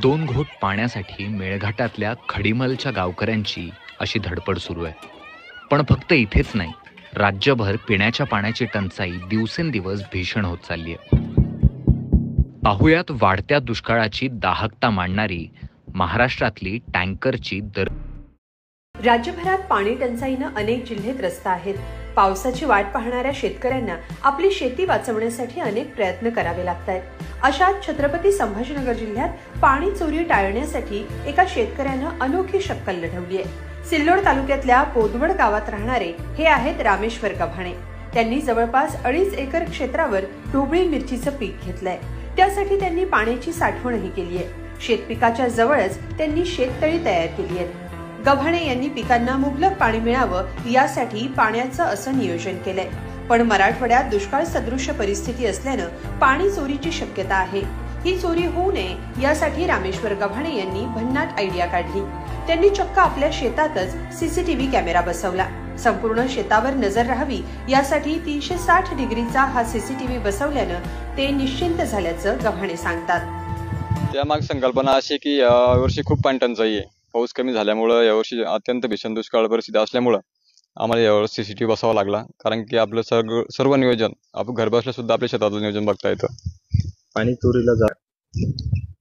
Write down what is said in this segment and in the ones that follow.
दोन घोट पाण्यासाठी मेळघाटातल्या खडीमलच्या गावकऱ्यांची अशी धडपड सुरू आहे. पण फक्त इथेच नाही, राज्यभर पिण्याच्या पाण्याची टंचाई दिवसेंदिवस भीषण होत चालली आहे. पाहुयात वाढत्या दुष्काळाची दाहकता मांडणारी महाराष्ट्रातली टँकरची दर. राज्यभरात पाणी टंचाईनं अनेक जिल्हे त्रस्त आहेत. पावसाची वाट पाहणाऱ्या शेतकऱ्यांना आपली शेती वाचवण्यासाठी अनेक प्रयत्न करावे लागतात. अशात छत्रपती संभाजीनगर जिल्ह्यात पाणी चोरी टाळण्यासाठी एका शेतकऱ्यानं अनोखी शक्कल लढवली आहे. सिल्लोड तालुक्यातल्या पोदवड गावात राहणारे हे आहेत रामेश्वर गव्हाणे. त्यांनी जवळपास 2.5 एकर क्षेत्रावर ढोबळी मिरचीचं पीक घेतलंय. त्यासाठी त्यांनी पाण्याची साठवणही केली आहे. शेतपिकाच्या जवळच त्यांनी शेततळी तयार केली आहेत. गव्हाणे यांनी पिकांना मुबलक पाणी मिळावं यासाठी पाण्याचं असं नियोजन केलंय. पण मराठवाड्यात दुष्काळ सदृश परिस्थिती असल्यानं पाणी चोरीची शक्यता आहे. ही चोरी होऊ नये यासाठी रामेश्वर गव्हाणे यांनी भन्नाट आयडिया काढली. त्यांनी चक्क आपल्या शेतातच सीसीटीव्ही कॅमेरा बसवला. संपूर्ण शेतावर नजर राहावी यासाठी 360 डिग्रीचा हा सीसीटीव्ही बसवल्यानं ते निश्चिंत झाल्याचं गव्हाणे सांगतात. त्यामाग संकल्पना अशी की यावर्षी खूप पाणी टंचाई आहे. पाऊस कमी झाल्यामुळं यावर्षी अत्यंत भीषण दुष्काळ परिस्थिती असल्यामुळं आम्हाला यावर्षी सीसीटीव्ही बसावा लागला. कारण की आपलं सर्व नियोजन आपण घर बसल्या सुद्धा आपल्या शेतातलं नियोजन बघता येतं.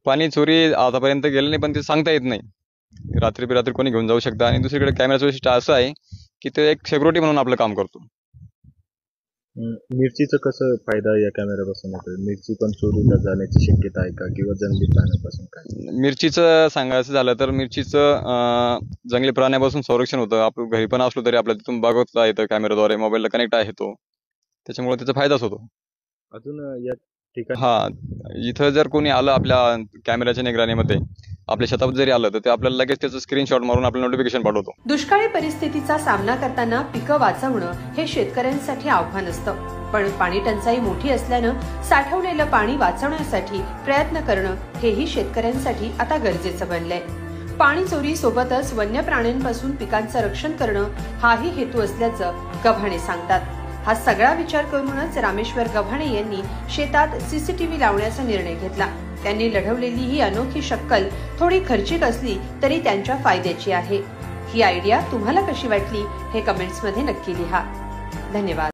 पाणी चोरी आतापर्यंत गेलं नाही, पण ते सांगता येत नाही. रात्री कोणी घेऊन जाऊ शकतं. आणि दुसरीकडे कॅमेराचं वैशिष्ट्य असं आहे की ते एक सिक्युरिटी म्हणून आपलं काम करतो. मिरचीचं कसं फायदा या कॅमेरा बसवण्यात? मिरची पण चोरीला जाण्याची शक्यता आहे का, किंवा जंगली प्राण्यापासून काय? मिरचीचं सांगायचं झालं तर मिरचीचं जंगली प्राण्यापासून संरक्षण होतं. आपण घरी पण असलो तरी आपल्याला तिथून बघता येतं कॅमेराद्वारे. मोबाईलला कनेक्ट आहे तो, त्याच्यामुळे त्याचा फायदाच होतो. अजून या ठिकाणी इथं जर कोणी आलं आपल्या कॅमेऱ्याच्या निगराणीमध्ये आपल्या शेतात जरी आलं तर ते आपल्याला लगेच त्याचं स्क्रीनशॉट मारून आपल्याला नोटिफिकेशन पाठवतो. दुष्काळी परिस्थितीचा सामना करताना पिकं वाचवणं हे शेतकऱ्यांसाठी आव्हान असतं. पण पाणी टंचाई मोठी असल्यानं साठवलेलं पाणी वाचवण्यासाठी प्रयत्न करणं हेही शेतकऱ्यांसाठी आता गरजेचं बनलंय. पाणी चोरी सोबतच वन्य प्राण्यांपासून पिकांचं रक्षण करणं हाही हेतू असल्याचं गव्हाणे सांगतात. हा सगळा विचार करूनच रामेश्वर गव्हाणे यांनी शेतात सीसीटीव्ही लावण्याचा निर्णय घेतला. त्यांनी लढवलेली ही अनोखी शक्कल थोडी खर्चिक असली तरी त्यांच्या फायद्याची आहे. ही आयडिया तुम्हाला कशी वाटली हे कमेंट्समध्ये नक्की लिहा. धन्यवाद.